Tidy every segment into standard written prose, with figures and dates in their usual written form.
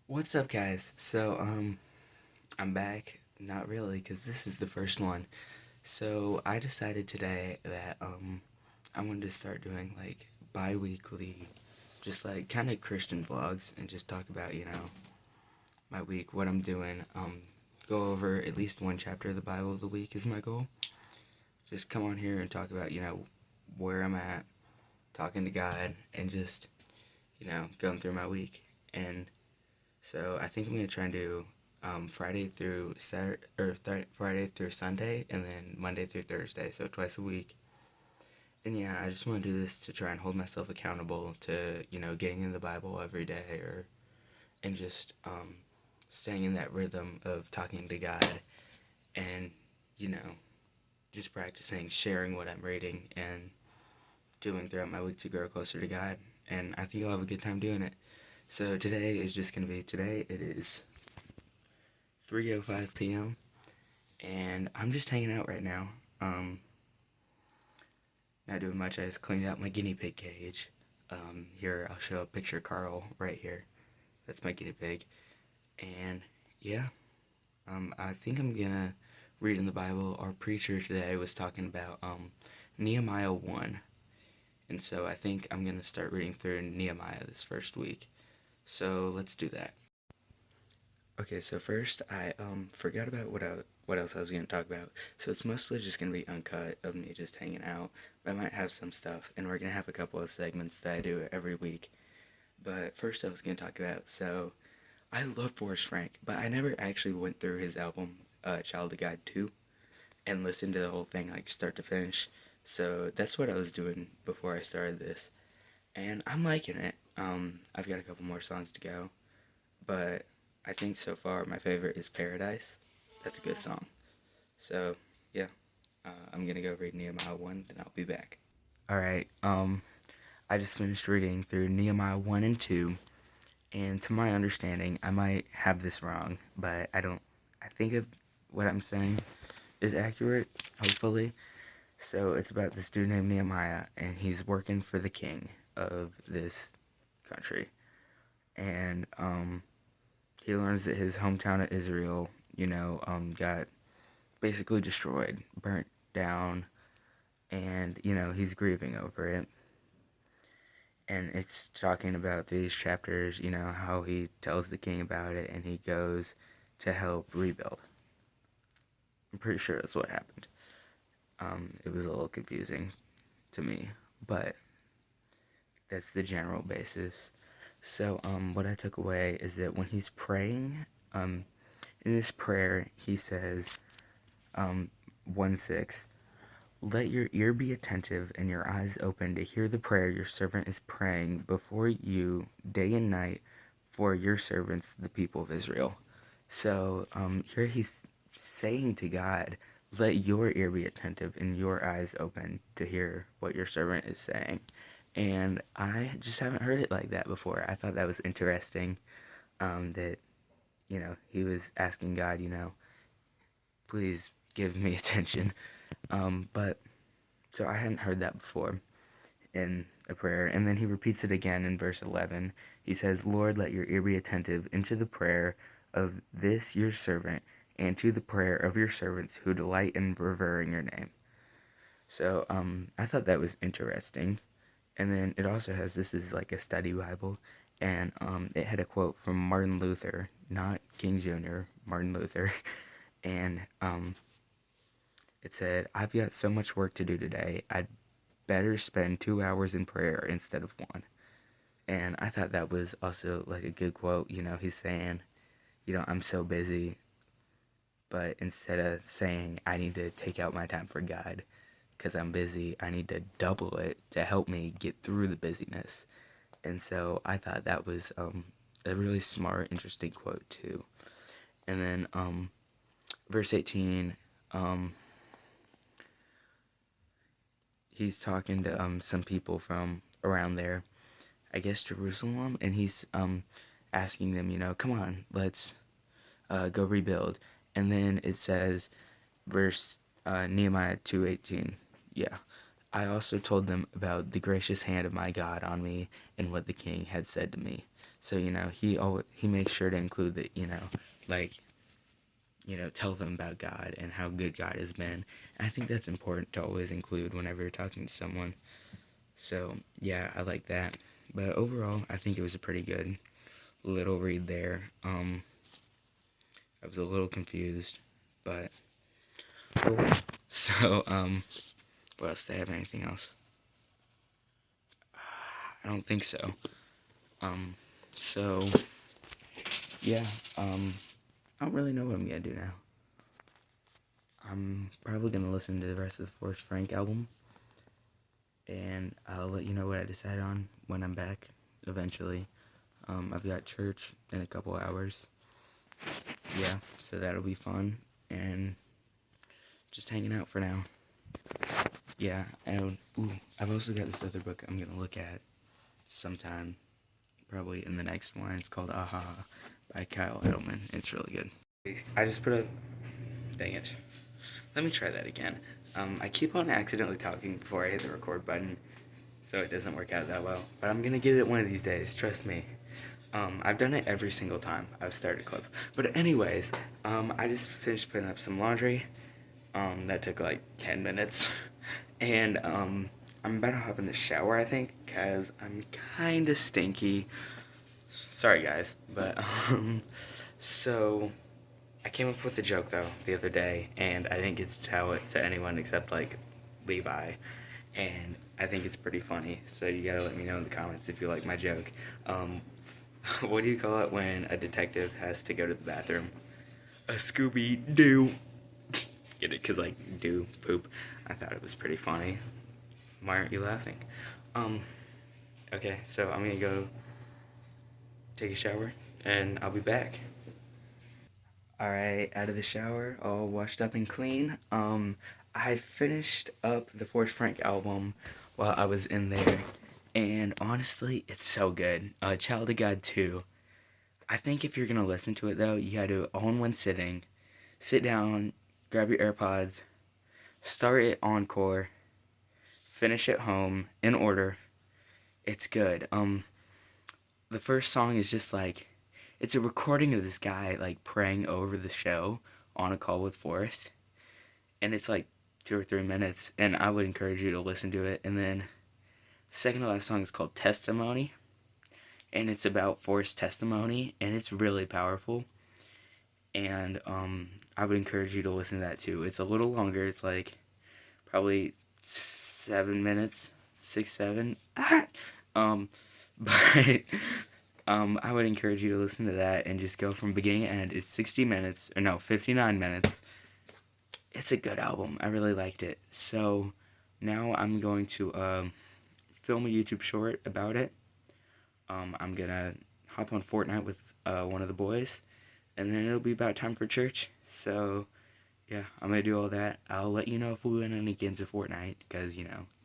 What's up, guys? I'm back. Not really, because this is the first one. So, I decided today that, I wanted to start doing, like, bi weekly, just like kind of Christian vlogs and just talk about, my week, what I'm doing. Go over at least one chapter of the Bible of the week is my goal. Just come on here and talk about, where I'm at, talking to God, and just, going through my week. And So I think I'm gonna try and do Friday through Saturday or Friday through Sunday, and then Monday through Thursday, so twice a week. And yeah, I just want to do this to try and hold myself accountable to getting in the Bible every day, or and just staying in that rhythm of talking to God, and you know just practicing sharing what I'm reading and doing throughout my week to grow closer to God. And I think I'll have a good time doing it. So today is just gonna be today. It is 3:05 p.m. and I'm just hanging out right now. Um, Not doing much. I just cleaned out my guinea pig cage. Here I'll show a picture of Carl right here. That's my guinea pig. And yeah, I think I'm gonna read in the Bible. Our preacher today was talking about Nehemiah 1, and so I think I'm gonna start reading through Nehemiah this first week. So let's do that. Okay, so first I forgot about what else I was gonna talk about. So it's mostly just gonna be uncut of me just hanging out. But I might have some stuff, and we're gonna have a couple of segments that I do every week. But first I was gonna talk about, so I love Forrest Frank, but I never actually went through his album Child of God 2 and listened to the whole thing like start to finish. So that's what I was doing before I started this, and I'm liking it. I've got a couple more songs to go, but I think so far my favorite is Paradise. That's a good song. So, yeah, I'm gonna go read Nehemiah 1, then I'll be back. Alright, I just finished reading through Nehemiah 1 and 2, and to my understanding, I might have this wrong, but I think of what I'm saying is accurate, hopefully. So, it's about this dude named Nehemiah, and he's working for the king of this country. And, he learns that his hometown of Israel, got basically destroyed, burnt down, and he's grieving over it. And it's talking about these chapters, how he tells the king about it, and he goes to help rebuild. I'm pretty sure that's what happened. It was a little confusing to me, but that's the general basis. So, what I took away is that when he's praying, in this prayer, he says, 1:6, let your ear be attentive and your eyes open to hear the prayer your servant is praying before you day and night for your servants, the people of Israel. So here he's saying to God, let your ear be attentive and your eyes open to hear what your servant is saying. And I just haven't heard it like that before. I thought that was interesting, that, he was asking God, please give me attention. But so I hadn't heard that before in a prayer. And then he repeats it again in verse 11. He says, Lord, let your ear be attentive into the prayer of this your servant and to the prayer of your servants who delight in revering your name. So I thought that was interesting. And then it also has, this is like a study Bible, and it had a quote from Martin Luther, not King Jr., Martin Luther. And it said, I've got so much work to do today, I'd better spend 2 hours in prayer instead of one. And I thought that was also like a good quote. He's saying, I'm so busy, but instead of saying I need to take out my time for God because I'm busy, I need to double it to help me get through the busyness. And so I thought that was a really smart, interesting quote too. And then verse 18, he's talking to some people from around there, I guess Jerusalem, and he's asking them, come on, let's go rebuild. And then it says, verse Nehemiah 2:18, yeah. I also told them about the gracious hand of my God on me and what the king had said to me. So, he makes sure to include that, like, tell them about God and how good God has been. And I think that's important to always include whenever you're talking to someone. So, yeah, I like that. But overall, I think it was a pretty good little read there. I was a little confused, but oh well. So, what else? Do I have anything else? I don't think so. Um, so yeah, I don't really know what I'm gonna do now. I'm probably gonna listen to the rest of the Forrest Frank album, and I'll let you know what I decide on when I'm back eventually. I've got church in a couple hours. Yeah, so that'll be fun, and just hanging out for now. Yeah, and I've also got this other book I'm gonna look at sometime, probably in the next one. It's called Aha by Kyle Edelman. It's really good. I just put up. Dang it. Let me try that again. I keep on accidentally talking before I hit the record button, so it doesn't work out that well. But I'm gonna get it one of these days, trust me. I've done it every single time I've started a clip. But anyways, I just finished putting up some laundry. That took like 10 minutes. And I'm about to hop in the shower, I think, because I'm kind of stinky. Sorry, guys. But, so I came up with a joke, though, the other day, and I didn't get to tell it to anyone except, like, Levi. And I think it's pretty funny, so you gotta let me know in the comments if you like my joke. What do you call it when a detective has to go to the bathroom? A Scooby-Doo. Get it? Because, like, do, poop. I thought it was pretty funny. Why aren't you laughing? Okay, so I'm gonna go take a shower, and I'll be back. Alright, out of the shower, all washed up and clean. I finished up the Forrest Frank album while I was in there, and honestly, it's so good. Child of God 2. I think if you're gonna listen to it though, you gotta do it all in one sitting. Sit down, grab your AirPods, start it encore, finish it home, in order. It's good. The first song is just like, it's a recording of this guy like praying over the show on a call with Forrest, and it's like 2 or 3 minutes, and I would encourage you to listen to it. And then the second to last song is called Testimony, and it's about Forrest's testimony, and it's really powerful. And I would encourage you to listen to that too. It's a little longer. It's like probably 7 minutes, 6, 7. But I would encourage you to listen to that and just go from beginning to end. It's 60 minutes, or no, 59 minutes. It's a good album. I really liked it. So now I'm going to film a YouTube short about it. I'm gonna hop on Fortnite with one of the boys, and then it'll be about time for church. So yeah, I'm gonna do all that. I'll let you know if we win any games of Fortnite, because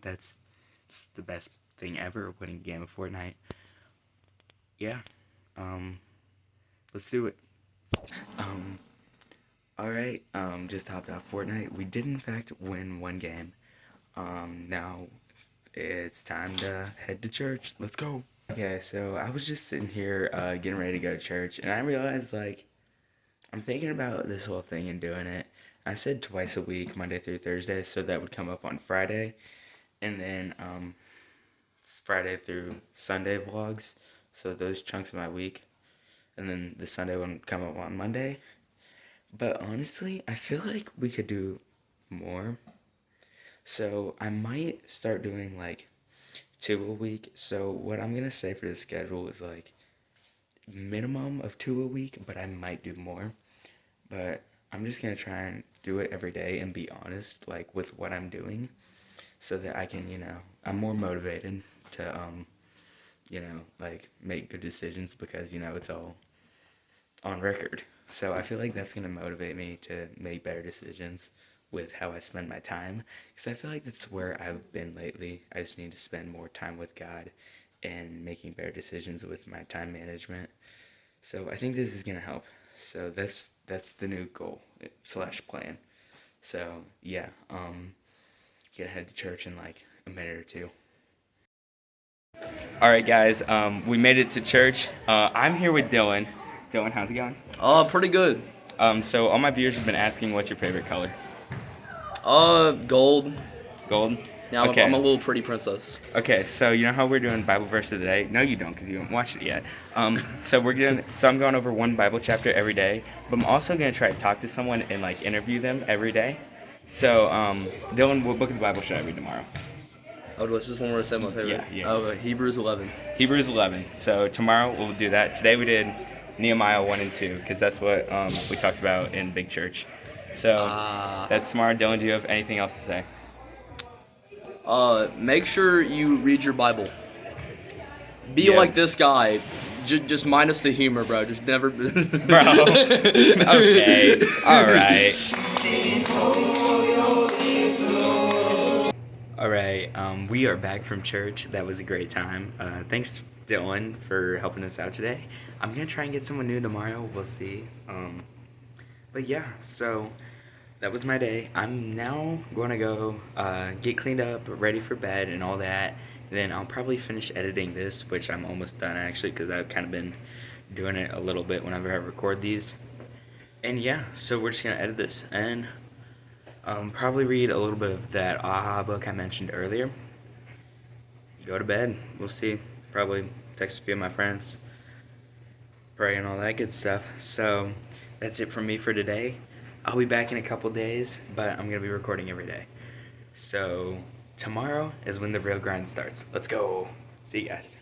that's the best thing ever, winning a game of Fortnite. Yeah, let's do it. Alright, just hopped off Fortnite. We did in fact win one game. Now it's time to head to church. Let's go. Okay, so I was just sitting here, getting ready to go to church, and I realized, like, I'm thinking about this whole thing and doing it. I said twice a week, Monday through Thursday, so that would come up on Friday, and then, Friday through Sunday vlogs, so those chunks of my week, and then the Sunday one would come up on Monday. But honestly, I feel like we could do more. So I might start doing like 2 a week. So what I'm gonna say for the schedule is like minimum of 2 a week, but I might do more. But I'm just gonna try and do it every day and be honest, like, with what I'm doing, so that I can, I'm more motivated to like, make good decisions, because it's all on record. So I feel like that's going to motivate me to make better decisions with how I spend my time, because I feel like that's where I've been lately. I just need to spend more time with God and making better decisions with my time management. So I think this is going to help. So that's the new goal / plan. So yeah, gonna head to church in like a minute or two. All right, guys. We made it to church. I'm here with Dylan. Dylan, how's it going? Pretty good. So all my viewers have been asking, what's your favorite color? Gold. Gold. Yeah, I'm, Okay. I'm a little pretty princess. Okay, so you know how we're doing Bible verse of the day? No, you don't, because you haven't watched it yet. So I'm going over one Bible chapter every day, but I'm also gonna try to talk to someone and like interview them every day. So, Dylan, what book of the Bible should I read tomorrow? Oh, this is one where I said my favorite. Yeah. Okay, Hebrews 11. Hebrews 11. So tomorrow we'll do that. Today we did Nehemiah 1 and 2, because that's what we talked about in Big Church. So that's tomorrow. Dylan, do you have anything else to say? Make sure you read your Bible. Be Yeah. like this guy. Just minus the humor, bro. Just never. Bro. Okay. All right. All right. We are back from church. That was a great time. Thanks, Dylan, for helping us out today. I'm gonna try and get someone new tomorrow. We'll see. But yeah. So that was my day. I'm now gonna go get cleaned up, ready for bed, and all that. Then I'll probably finish editing this, which I'm almost done actually, because I've kind of been doing it a little bit whenever I record these. And yeah, so we're just gonna edit this and probably read a little bit of that AHA book I mentioned earlier. Go to bed. We'll see. Probably text a few of my friends, pray and all that good stuff. So that's it from me for today. I'll be back in a couple days, but I'm gonna be recording every day. So tomorrow is when the real grind starts. Let's go. See you guys.